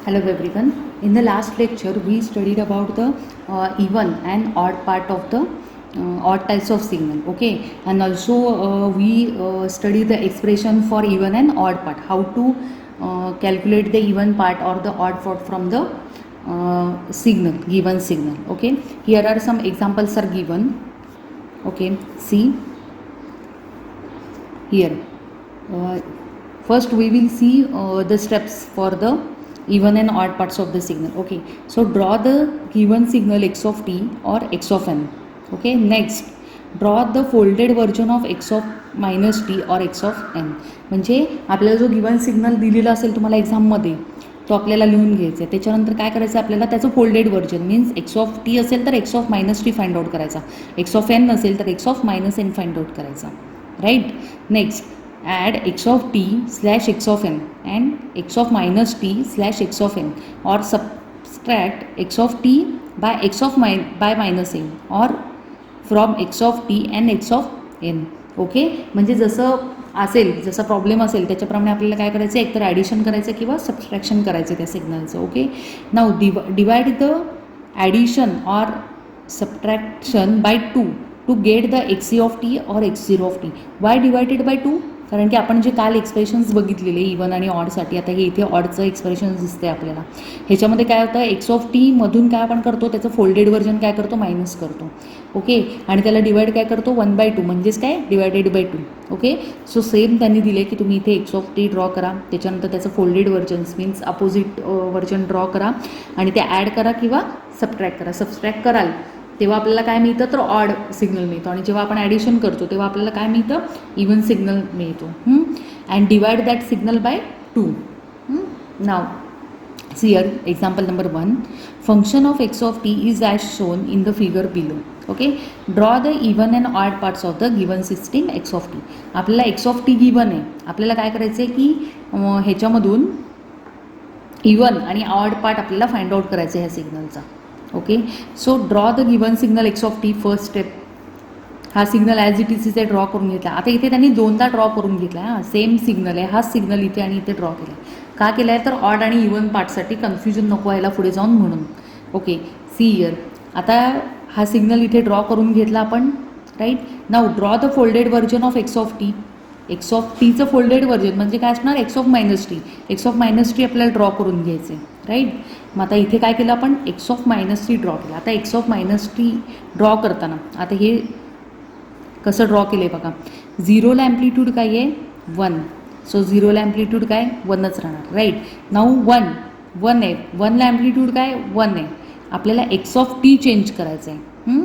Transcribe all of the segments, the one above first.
Hello everyone. In the last lecture, we studied about the even and odd part of the odd types of signal. Okay, and also we studied the expression for even and odd part. How to calculate the even part or the odd part from the signal, given signal. Okay, here are some examples are given. Okay, see here. Uh, First we will see the steps for the even and odd parts of the signal. Okay, so draw the given signal x of t or x of n. Okay, next draw the folded version of x of minus t or x of n. म्हणजे आपल्याला जो given signal दिलेला असेल तुम्हाला एक्झाममध्ये तो आपल्याला लिहून घ्यायचा आहे. त्याच्यानंतर काय करायचं आपल्याला त्याचं folded version means x of t असेल तर x of minus t find out करायचा, एक्स ऑफ एन असेल तर x of minus n find out करायचा. Right. Next add x of t slash x of n and x of minus t slash x of n or subtract x of t by x of by minus n or from x of t and x of n. Okay, म्हणजे जसं असेल जसा problem असेल त्याच्याप्रमाणे आपल्याला काय करायचं आहे, एकतर ॲडिशन करायचं किंवा सबस्ट्रॅक्शन करायचं त्या सिग्नलचं. Okay, now divide the addition or subtraction by 2 to get the x of t और x zero of t. Y divided by 2? कारण की आपण जे काल एक्सप्रेशन्स बघितलेले इवन आणि ऑडसाठी, आता हे इथे ऑडचं एक्सप्रेशन दिसते आपल्याला. ह्याच्यामध्ये काय होतं, एक्स ऑफ टी मधून काय आपण करतो त्याचं फोल्डेड व्हर्जन काय करतो, मायनस करतो. ओके, आणि त्याला डिवाइड काय करतो 1/2 म्हणजेच काय divided by 2. Okay, so same त्यांनी दिले की तुम्ही इथे एक्स ऑफ टी ड्रॉ करा, त्याच्यानंतर त्याचं folded versions means opposite version draw करा आणि ते ॲड करा किंवा सबट्रॅक्ट करा. सबट्रॅक्ट कराल तेव्हा आपल्याला काय मिळतं तर ऑड सिग्नल मिळतो, आणि जेव्हा आपण ॲडिशन करतो तेव्हा आपल्याला काय मिळतं, इवन सिग्नल मिळतो. And divide that signal by 2. Now here example number 1. Function of x of t is as shown in the figure below. Okay, draw the even and odd parts of the given system x of t. आपल्याला x of t given आहे, आपल्याला काय करायचं आहे की ह्याच्यामधून even आणि odd part आपल्याला फाइंड आउट करायचं आहे ह्या सिग्नलचा. Okay, so draw the given signal x of T. First step, हा सिग्नल ॲज इट इज इथे ड्रॉ करून घेतला. आता इथे त्यांनी दोनदा ड्रॉ करून घेतला आहे, हां सेम सिग्नल आहे, हाच सिग्नल इथे आणि इथे ड्रॉ केला आहे. का केला आहे तर ऑड आणि इवन पार्टसाठी कन्फ्युजन नको व्हायला पुढे जाऊन म्हणून. Okay, see here. आता हा सिग्नल इथे ड्रॉ करून घेतला आपण. Right. Now draw the folded version of x of t. X of टीचं फोल्डेड व्हर्जन म्हणजे काय असणार, x of minus t. X of minus t आपल्याला ड्रॉ करून घ्यायचे. राईट. मग आता इथे काय केलं आपण, x of minus t draw केला. आता x of minus t draw करताना आता हे कसं ड्रॉ केलं आहे बघा. झिरोला ॲम्प्लिट्यूड काय आहे 1, सो झिरोला ॲम्प्लिट्यूड काय 1च राहणार. राईट. नाऊ 1 आहे, 1ला ॲम्प्लिट्यूड काय 1 आहे. आपल्याला एक्स ऑफ टी चेंज करायचं आहे.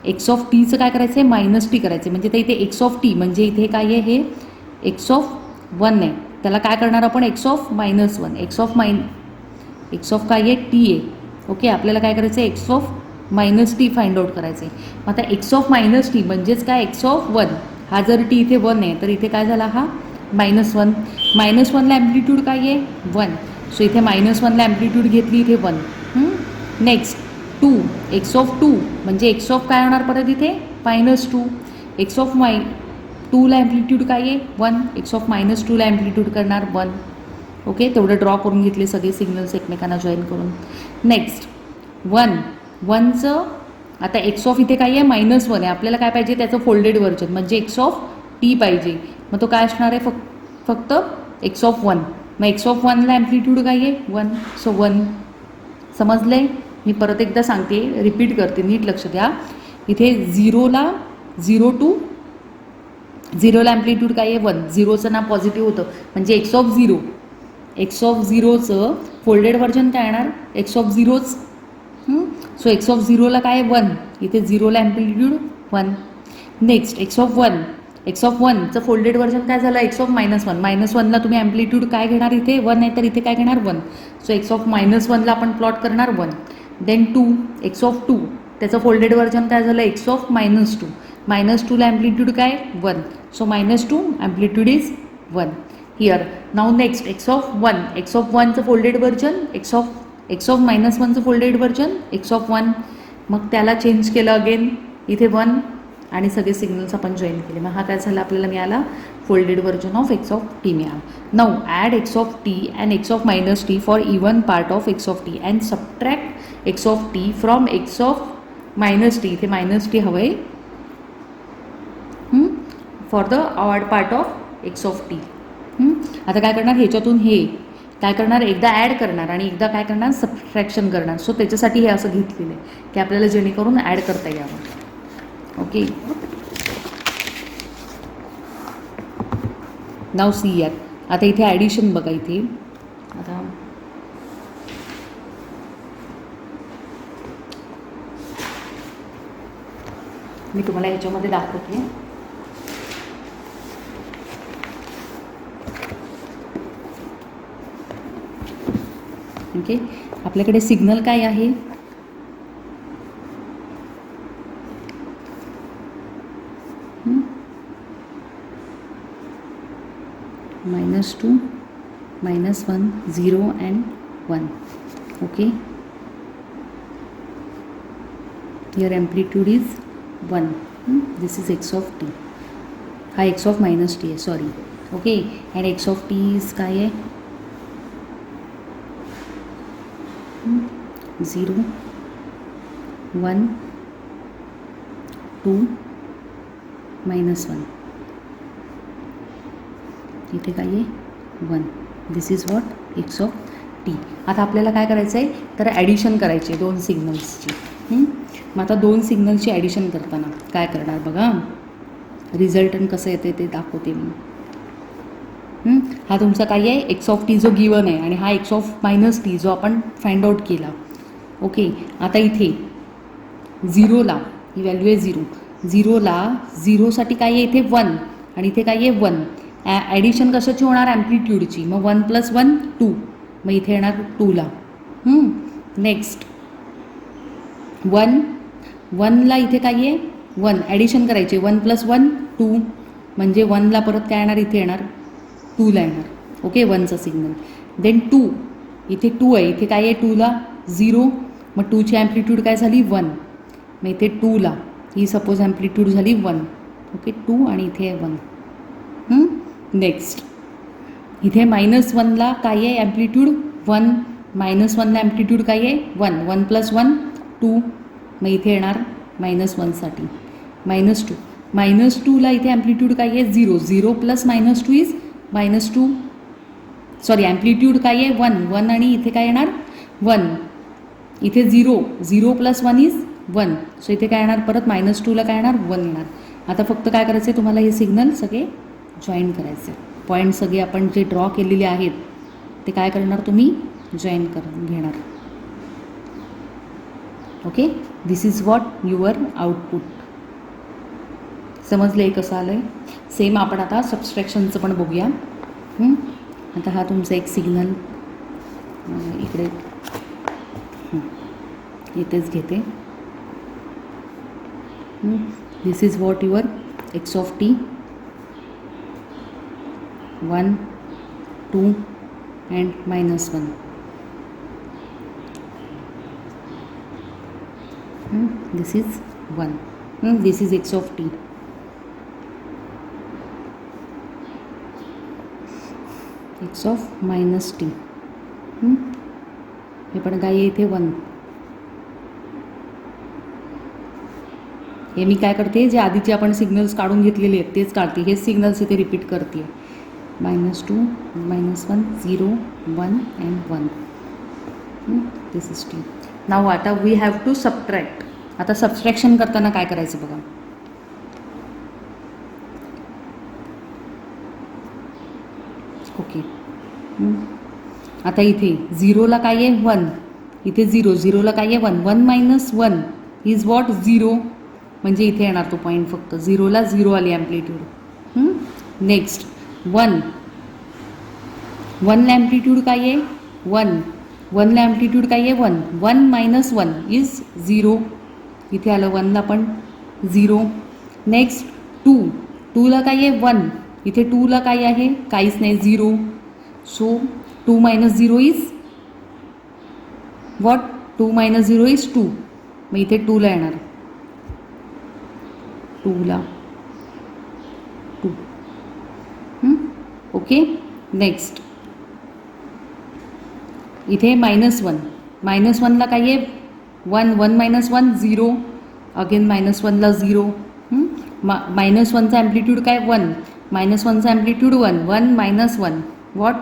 एक्स ऑफ टीचं काय करायचं आहे, मायनस टी करायचं आहे. म्हणजे ते इथे एक्स ऑफ टी म्हणजे इथे काय आहे, हे एक्स ऑफ 1 आहे, त्याला काय करणार आपण x of minus 1. X of काय आहे टी आहे. ओके, आपल्याला काय करायचं आहे x of minus t find out करायचं आहे. आता एक्स ऑफ मायनस टी म्हणजेच काय एक्स ऑफ 1. हा जर टी इथे 1 आहे तर इथे काय झाला हा -1. -1ला ॲम्प्लिट्यूड काय आहे 1, सो इथे -1ला ॲम्प्लिट्यूड घेतली इथे 1. नेक्स्ट 2, एक्स ऑफ 2 म्हणजे एक्स ऑफ काय होणार परत इथे -2. एक्स ऑफ 2ला ॲम्प्लिट्यूड काय आहे 1, एक्स ऑफ -2ला ॲम्प्लिट्यूड करणार 1. ओके, तेवढं ड्रॉ करून घेतले सगळे सिग्नल्स एकमेकांना जॉईन करून. नेक्स्ट 1चं आता एक्स ऑफ इथे काय आहे -1 आहे, आपल्याला काय पाहिजे त्याचं फोल्डेड व्हर्जन म्हणजे एक्स ऑफ टी पाहिजे. मग तो काय असणार आहे फक्त एक्स ऑफ 1. मग एक्स ऑफ 1ला ॲम्प्लिट्यूड काय आहे 1, सो 1. समजले? मी परत एकदा सांगते, रिपीट करते, नीट लक्ष द्या. इथे 0ला ॲम्प्लिट्यूड काय आहे 1, 0चं नाव पॉझिटिव्ह होतं म्हणजे एक्स ऑफ 0. एक्स ऑफ 0चं फोल्डेड व्हर्जन काय येणार एक्स ऑफ 0च. सो एक्स ऑफ 0ला काय आहे 1, इथे 0ला ॲम्प्लिट्यूड 1. नेक्स्ट एक्स ऑफ 1चं फोल्डेड व्हर्जन काय झालं एक्स ऑफ -1. -1ला तुम्ही ॲम्प्लिट्यूड काय घेणार इथे 1 आहे तर इथे काय घेणार 1. सो एक्स ऑफ -1ला आपण प्लॉट करणार 1. देन 2, एक्स ऑफ 2 त्याचं फोल्डेड व्हर्जन काय झालं एक्स ऑफ -2. -2ला ॲम्प्लिट्यूड काय 1, so -2 amplitude is 1 here. Now next x of 1चं फोल्डेड व्हर्जन एक्स ऑफ -1चं फोल्डेड व्हर्जन एक्स ऑफ 1. मग त्याला चेंज केलं अगेन इथे 1 आणि सगळे सिग्नल्स आपण जॉईन केले. मग हा काय झाला आपल्याला मिळाला folded version of x of t मिळालं. Now add x of t and x of minus t for even part of x of t and subtract x of t from x of minus t. इथे minus t हवं आहे for the odd part of x of t. आता काय करणार, ह्याच्यातून हे काय करणार, एकदा ॲड करणार आणि एकदा काय करणार, सबट्रॅक्शन करणार. सो त्याच्यासाठी हे असं घेतलेलं आहे की आपल्याला जेणेकरून ॲड करता यावं. ओके, नाव सी यात. आता इथे ॲडिशन बघा. इथे आता मी तुम्हाला ह्याच्यामध्ये दाखवते. ओके, आपल्याकडे सिग्नल काय आहे, -2, -1, 0 and 1. okay, your amplitude is 1. This is x of t. हा x of minus t आहे, sorry. Okay, and x of t is काय आहे, 0, 1, 2, -1. इथे काय आहे, 1. This is what, x of t. आता आपल्याला काय करायचं आहे, तर ॲडिशन करायची आहे दोन सिग्नल्सची. मग आता दोन सिग्नलची ॲडिशन करताना काय करणार बघा, रिझल्टंट कसं येते ते दाखवते मी. हा तुमचा काय आहे, एक्स ऑफ टी जो गिवन आहे आणि हा एक्स ऑफ मायनस टी जो आपण फाइंड आउट केला. ओके, आता इथे 0ला ही व्हॅल्यू आहे 0. 0ला 0साठी काय आहे, इथे 1 आणि इथे काय आहे 1. ॲडिशन कशाची होणार, ॲम्प्लिट्यूडची. मग 1 + 1 2, मग इथे येणार 2ला. नेक्स्ट 1ला इथे काय आहे 1, ॲडिशन करायचे. 1 + 1 2, म्हणजे 1ला परत काय येणार, इथे येणार 2ला येणार. Okay, 1चा signal. देन 2, इथे 2 आहे, इथे काय आहे 2ला 0, मग 2ची ॲम्प्लिट्यूड काय झाली 1, मग इथे 2ला ही सपोज ॲम्प्लिट्यूड झाली 1. ओके, 2 आणि इथे आहे 1. नेक्स्ट इथे -1ला काय आहे ॲम्प्लिट्यूड 1, -1ला ॲम्प्लिट्यूड काय आहे 1, 1 + 1 2, मग इथे येणार -1साठी -2. -2ला इथे ॲम्प्लिट्यूड काय आहे 0, 0 + -2 इज -2. सॉरी, ॲम्प्लिट्यूड काय आहे 1, 1 आणि इथे काय येणार 1. इथे 0, 0 + 1 इज 1. सो इथे काय येणार, परत -2ला काय येणार 1 येणार. आता फक्त काय करायचं आहे तुम्हाला, हे सिग्नल सगळे जॉईन करायचे. पॉईंट सगळे आपण जे ड्रॉ केलेले आहेत ते काय करणार, तुम्ही जॉईन करून घेणार. Okay, this is what your output. समजलं आहे कसं आलं आहे. सेम आपण आता सबस्ट्रॅक्शनचं पण बघूया. आता हा तुमचा एक सिग्नल इकडे इथेच घेते. This is what your x of t 1, 2 and -1. This is 1. This is x of t. x of minus t. हे पण काय आहे इथे 1. हे मी काय करते, जे आधीचे आपण सिग्नल्स काढून घेतलेले आहेत तेच काढते. हेच सिग्नल्स इथे रिपीट करते. -2, -1, 0, 1 and 1. This is t. Now आता वी हॅव टू सबट्रॅक्ट. आता सबस्ट्रॅक्शन करताना काय करायचं बघा. ओके, आता इथे 0ला काय आहे 1, इथे 0, 0ला काय आहे 1, 1 - 1 इज वॉट 0, म्हणजे इथे येणार तो पॉईंट. फक्त 0ला 0 आली ॲम्प्लिट्यूड. नेक्स्ट 1 ला ॲम्प्लिट्यूड काय आहे 1, 1ला ॲम्प्लिट्यूड काय आहे 1, 1 - 1 इज 0, इथे आलं 1ला पण 0. नेक्स्ट 2ला काय आहे 1, इथे 2ला काय आहे काहीच नाही 0. सो 2 - 0 इज वॉट, 2 - 0 इज 2, मग इथे 2ला येणार 2ला 2. ओके. नेक्स्ट इथे -1. -1ला काय आहे 1. 1 - 1 0. अगेन -1ला 0. -1चा ॲम्प्लिट्यूड काय 1. -1चा ॲम्प्लिट्यूड 1. 1 - 1 वॉट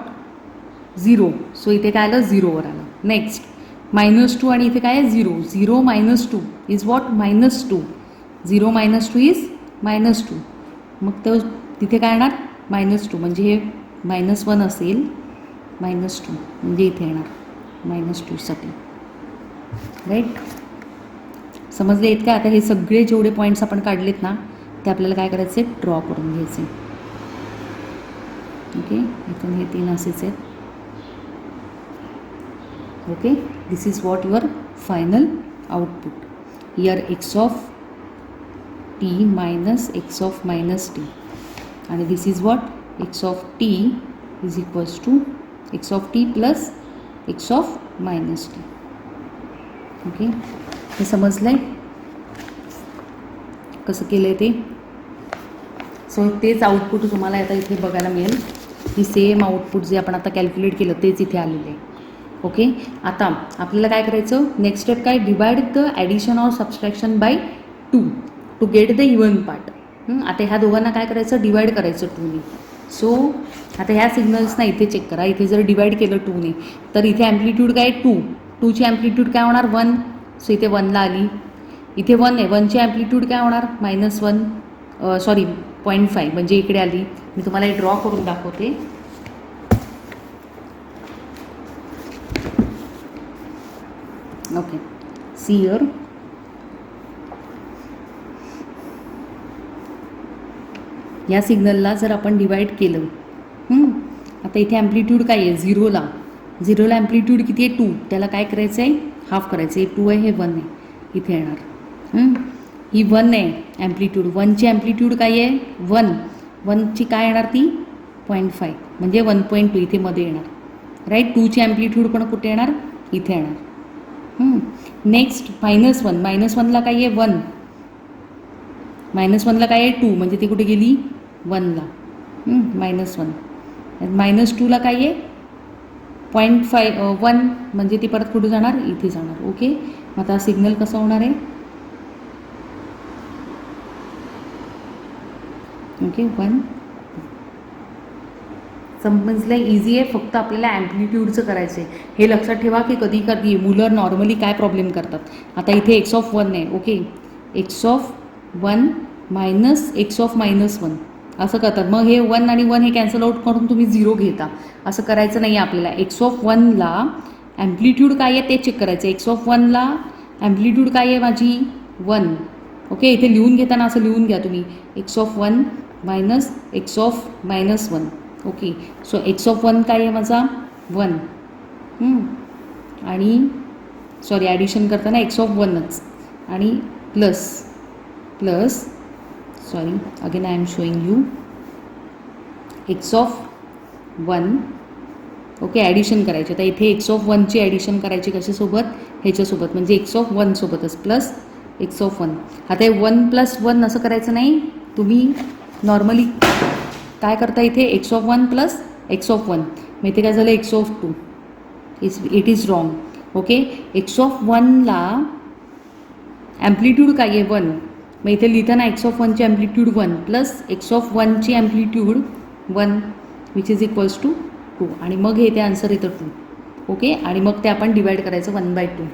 0. सो इथे काय आलं 0वर आलं. नेक्स्ट -2 आणि इथे काय आहे 0. 0 - 2 इज वॉट -2. 0 - 2 इज -2. मग तो तिथे काय येणार -2 म्हणजे हे -1 असेल -2 म्हणजे इथे येणार -2साठी. राईट. समजले आहेत का. आता हे सगळे जेवढे पॉईंट्स आपण काढलेत ना ते आपल्याला काय करायचे ड्रॉ करून घ्यायचे. ओके. इथून हे 3 असेच आहेत. Okay. This is what your final output. Here x of t minus x of minus t आणि this is what x of t is equals to x of t plus x of minus t. Okay. हे समजलं आहे कसं केलं आहे ते. So तेच output तुम्हाला आता इथे बघायला मिळेल की सेम आउटपुट जे आपण आता कॅल्क्युलेट केलं तेच इथे आलेलं आहे. ओके. आता आपल्याला काय करायचं नेक्स्ट स्टेप काय divide the addition or subtraction by 2 to get the even part. आता ह्या दोघांना काय करायचं डिवाइड करायचं 2ने. सो आता ह्या सिग्नल्सना इथे चेक करा. इथे जर डिवाइड केलं 2ने तर इथे ॲम्प्लिट्यूड काय 2ची ॲम्प्लिट्यूड काय होणार 1. सो इथे 1ला आली. इथे 1 आहे 1ची ॲम्प्लिट्यूड काय होणार -1 सॉरी 0.5 म्हणजे इकडे आली. मी तुम्हाला हे ड्रॉ करून दाखवते. ओके. सी हिअर या सिग्नलला जर आपण डिवाइड केलं आता इथे ॲम्प्लिट्यूड काय आहे 0ला ॲम्प्लिट्यूड किती आहे 2. त्याला काय करायचं आहे हाफ करायचं आहे. 2 आहे हे 1 आहे इथे येणार. ही 1 आहे ॲम्प्लिट्यूड. 1ची ॲम्प्लिट्यूड काय आहे 1. 1ची काय येणार ती 0.5 म्हणजे 1.2 इथे मध्ये येणार. राईट. 2ची ॲम्प्लिट्यूड पण कुठे येणार इथे येणार. नेक्स्ट -1. -1ला काय आहे 1. -1ला काय आहे 2 म्हणजे ती कुठे गेली 1ला. -1. -2ला काय आहे 0.5 1 म्हणजे ती परत कुठे जाणार इथे जाणार. ओके. मग आता सिग्नल कसं होणार आहे ओके 1 समजलं. इझी आहे. फक्त आपल्याला ॲम्प्लिट्यूडचं करायचं आहे. हे लक्षात ठेवा की कधी कधी मुलं नॉर्मली काय प्रॉब्लेम करतात. आता इथे x ऑफ 1 आहे. Okay. x of 1 minus x of -1 असं करतात. मग हे 1 आणि 1 हे कॅन्सल आउट करून तुम्ही 0 घेता. असं करायचं नाही आहे आपल्याला. x ऑफ 1ला ॲम्प्लिट्यूड काय आहे ते चेक करायचं. x ऑफ 1ला ॲम्प्लिट्यूड काय आहे माझी 1. ओके. इथे लिहून घेताना असं लिहून घ्या तुम्ही x of 1 minus x of -1. Okay. So x of 1 काय आहे माझा 1 आणि सॉरी ॲडिशन करताना x ऑफ 1च आणि plus sorry again I am showing you x of 1. Okay. Addition करायचे. आता इथे x ऑफ 1ची ॲडिशन करायची कशासोबत ह्याच्यासोबत म्हणजे x ऑफ 1 सोबतच प्लस x ऑफ 1. आता हे 1 + 1 असं करायचं नाही. तुम्ही नॉर्मली काय करता इथे x of 1 plus x of 1 मग इथे काय झालं x of 2. It is wrong. Okay. x of 1ला ॲम्प्लिट्यूड काय आहे 1. मग इथे लिहिताना x ऑफ 1ची ॲम्प्लिट्यूड 1 प्लस x ऑफ 1ची amplitude 1 which is equals to 2 आणि मग हे ते आन्सर येतं 2. ओके. आणि मग ते आपण डिवाइड करायचं 1/2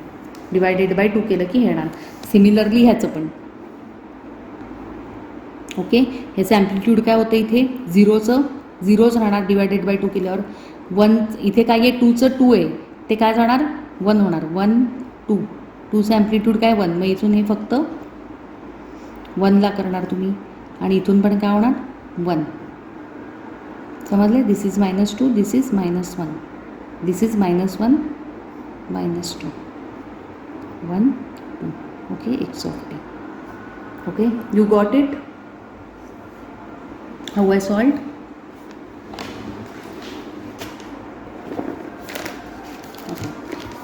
डिवायडेड बाय 2 केलं की हे येणार. सिमिलरली ह्याचं पण ओके. ह्याचं ॲम्प्लिट्यूड काय होतं इथे 0च राहणार डिवायडेड बाय 2 केल्यावर. 1 इथे काय आहे 2चं 2 आहे ते काय जाणार 1 होणार. 1 2 2चं ॲम्प्लिट्यूड काय 1. मग इथून हे फक्त 1ला करणार तुम्ही आणि इथून पण काय होणार 1. समजले. This is -2 this is -1 this is -1 -2 1 2. Okay. x of t. Okay. You got it. How I solved? Okay.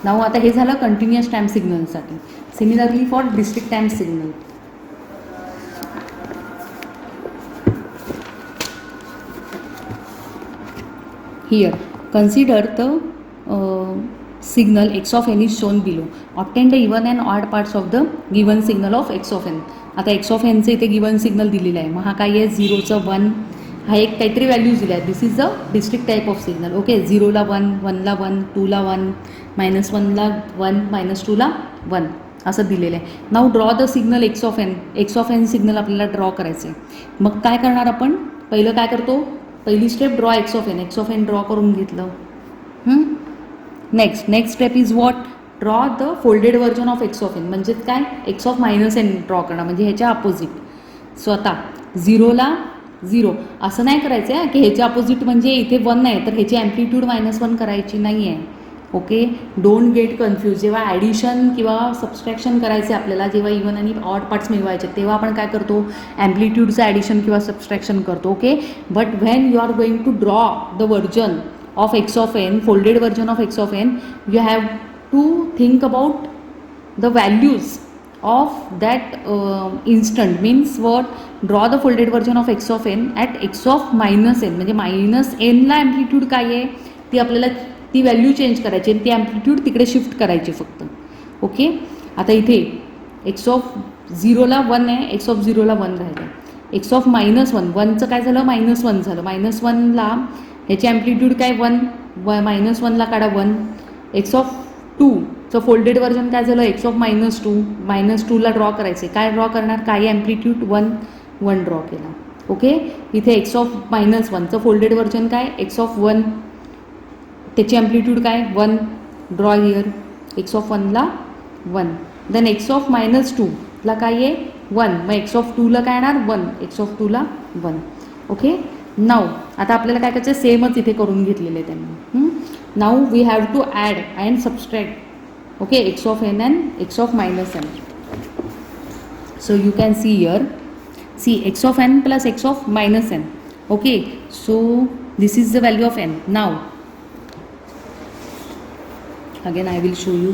Now आता हे झालं कंटिन्युअस टाईम सिग्नलसाठी. Similarly for discrete time signal. here consider the signal x of n is shown below. Obtain the even and odd parts of the given signal of x of n. आता x of n चे इथे given signal दिलेलं आहे. मग हा काय आहे, 0चं 1, हा एक काहीतरी व्हॅल्यूज दिल्या आहेत. This is the district type of signal. Okay, 0ला 1, 1ला 1, 2ला 1, -1ला 1, -2ला 1 असं दिलेलं आहे. Now draw the signal x of n. X of n signal आपल्याला ड्रॉ करायचं आहे. मग काय करणार आपण, पहिलं काय करतो, पहिली step draw x of n. X of n draw करून घेतलं. Next step is what, draw the folded version of x of n. म्हणजेच काय, x of minus n draw करणं, म्हणजे ह्याच्या अपोजिट. सो आता 0ला 0 असं नाही करायचं आहे की ह्याच्या अपोजिट म्हणजे इथे 1 आहे तर ह्याची ॲम्प्लिट्यूड -1 करायची नाही आहे. Okay, don't get confuse. जेव्हा ॲडिशन किंवा सबस्ट्रॅक्शन करायचे आपल्याला, जेव्हा इवन आणि ऑड पार्ट्स मिळवायचे, तेव्हा आपण काय करतो, ॲम्प्लिट्यूडचं ॲडिशन किंवा सबस्ट्रॅक्शन करतो. Okay, but when you are going to draw the version of x of n, folded version of x of n, you have to think about the values of that instant. Means what, draw the folded version of x of n at x of minus n. म्हणजे -n ला amplitude काय आहे ती आपल्याला ती value change करायची आणि ती ॲम्प्लिट्यूड तिकडे शिफ्ट करायची फक्त. ओके, आता इथे x of 0ला 1 आहे, x of 0ला 1 राहिलं. x of -1, 1चं काय झालं, -1 झालं. -1ला ह्याची ॲम्प्लिट्यूड काय 1, -1ला काढा 1. एक्स ऑफ 2चं फोल्डेड व्हर्जन काय झालं, एक्स ऑफ -2. -2ला ड्रॉ करायचे. काय ड्रॉ करणार, काय ॲम्प्लिट्यूड 1 ड्रॉ केला. ओके, इथे एक्स ऑफ -1चं फोल्डेड व्हर्जन काय, एक्स ऑफ 1, त्याची ॲम्प्लिट्यूड काय 1, ड्रॉ हिअर. एक्स ऑफ 1ला 1. देन एक्स ऑफ -2ला काय आहे 1, मग एक्स ऑफ 2ला काय येणार 1, एक्स ऑफ 2ला 1. ओके, नाऊ आता आपल्याला काय करायचं, सेमच इथे करून घेतलेलं आहे त्यांनी. Now we have to add and subtract. Okay, x of n and x of -n. So you can see here, see x of n plus x of -n. Okay, so this is the value of n. Now again I will show you.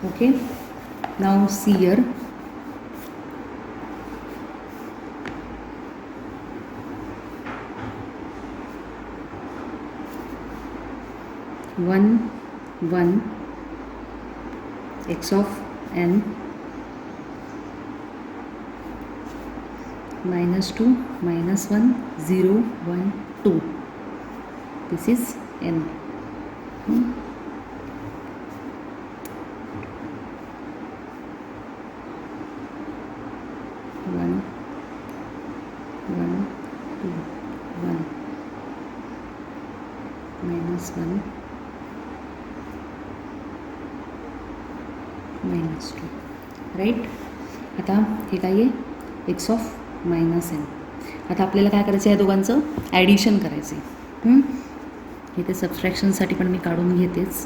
Okay, now see here, one x of n -2 -1 0 1 2. This is n. 1 1 2 1 -1 -2. Right. आता हे काय आहे, x of -n. आता आपल्याला काय करायचं आहे, या दोघांचं ॲडिशन करायचं आहे. इथे सबस्ट्रॅक्शनसाठी पण मी काढून घेतेच.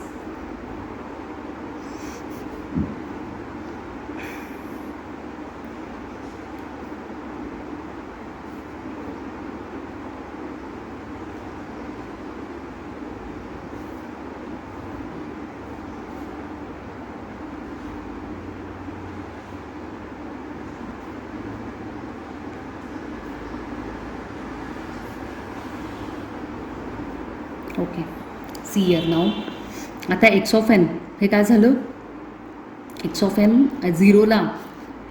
Okay, see here now. आता एक्स ऑफ एन हे काय झालं, एक्स ऑफ एन 0ला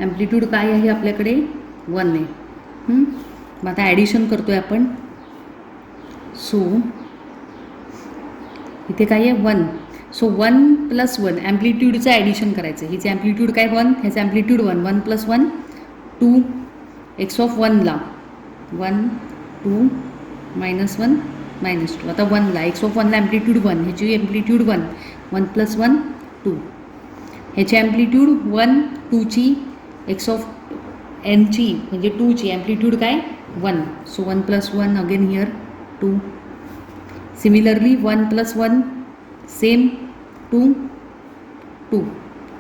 ॲम्प्लिट्यूड काय आहे आपल्याकडे 1 आहे. मग आता ॲडिशन करतो आहे आपण. सो इथे काय आहे 1. सो 1 + 1 ॲम्प्लिट्यूडचं ॲडिशन करायचं. हिचे ॲम्प्लिट्यूड काय 1, ह्याचं ॲम्प्लिट्यूड 1. 1 + 1 2. एक्स ऑफ 1ला 1 2 -1 -2. आता 1ला एक्स ऑफ 1ला ॲम्प्लिट्यूड 1, ह्याची ॲम्प्लिट्यूड 1. 1 + 1 2. ह्याची ॲम्प्लिट्यूड 1 2ची, एक्स ऑफ एनची म्हणजे 2ची ॲम्प्लिट्यूड काय 1. So 1 + 1 again here 2. Similarly 1 + 1 same 2 2.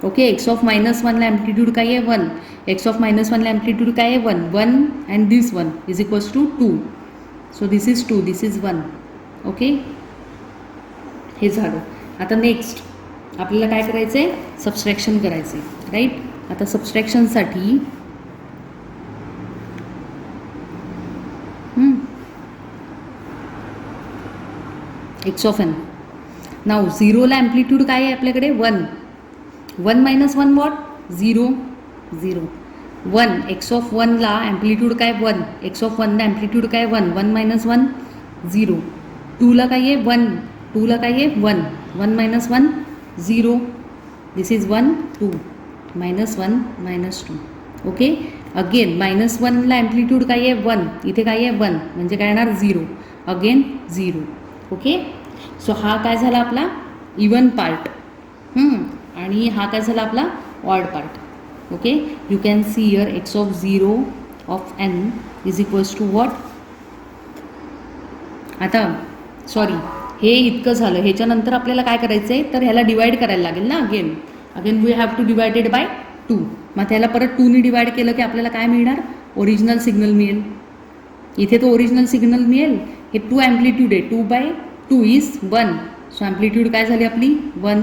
Okay, x of -1ला ॲम्प्लिट्यूड काय आहे 1. एक्स ऑफ -1ला ॲम्प्लिट्यूड काय आहे 1 1 and this 1 is equals to 2. So this is 2, this is 1. Okay, हे झालं. आता नेक्स्ट आपल्याला काय करायचं आहे, सबस्ट्रॅक्शन करायचं आहे. राईट. आता सबस्ट्रॅक्शनसाठी एक्स ऑफ एन. नाव झिरोला ॲम्प्लिट्यूड काय आहे आपल्याकडे 1. 1 मायनस 1 वॉट 0 0. 1 एक्स ऑफ 1ला ॲम्प्लिट्यूड काय 1. एक्स ऑफ 1ला ॲम्प्लिट्यूड काय 1. 1 मायनस 1 0. 2ला काय आहे 1. 2ला काय आहे 1. 1 minus 1 0. This is 1 2 minus 1 minus 2. Okay. Again minus 1ला ॲम्प्लिट्यूड काय आहे 1. इथे काय आहे 1 म्हणजे काय येणार 0. अगेन 0. ओके. सो हा काय झाला आपला इवन पार्ट. आणि हा काय झाला आपला odd part. Okay. You can see here x of 0 of n is equals to what. आता सॉरी हे इतकं झालं. ह्याच्यानंतर आपल्याला काय करायचं आहे तर ह्याला डिवाईड करायला लागेल ना. Again we have to divided by 2. मग त्याला परत 2ने डिवाईड केलं की आपल्याला काय मिळणार ओरिजिनल सिग्नल मिळेल. इथे तो ओरिजिनल सिग्नल मिळेल. हे 2 ॲम्प्लिट्यूड आहे. 2 बाय 2 इज 1. सो ॲम्प्लिट्यूड काय झाली आपली 1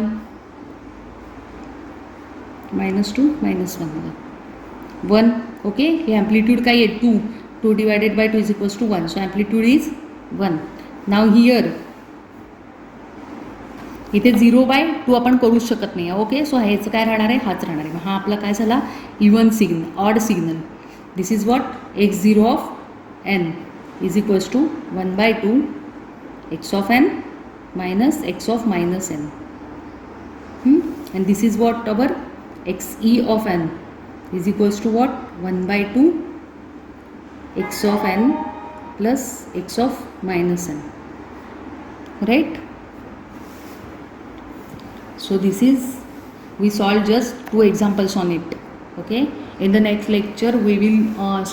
मायनस 2 मायनस 1. ओके. हे ॲम्प्लिट्यूड काय आहे 2. 2 divided by 2 is equals to 1. So amplitude is 1. Now here इथे 0/2 आपण करूच शकत नाही. ओके. सो ह्याचं काय राहणार आहे हाच राहणार आहे. हा आपला काय झाला even signal odd signal. This is what x0 of n is equals to 1/2 x of n minus x of minus n. And this is what our xe of n is equals to what 1/2 x of n plus x of minus n. Right. So this is we solved just 2 examples on it. Okay. In the next lecture we will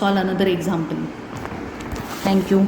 solve another example. Thank you.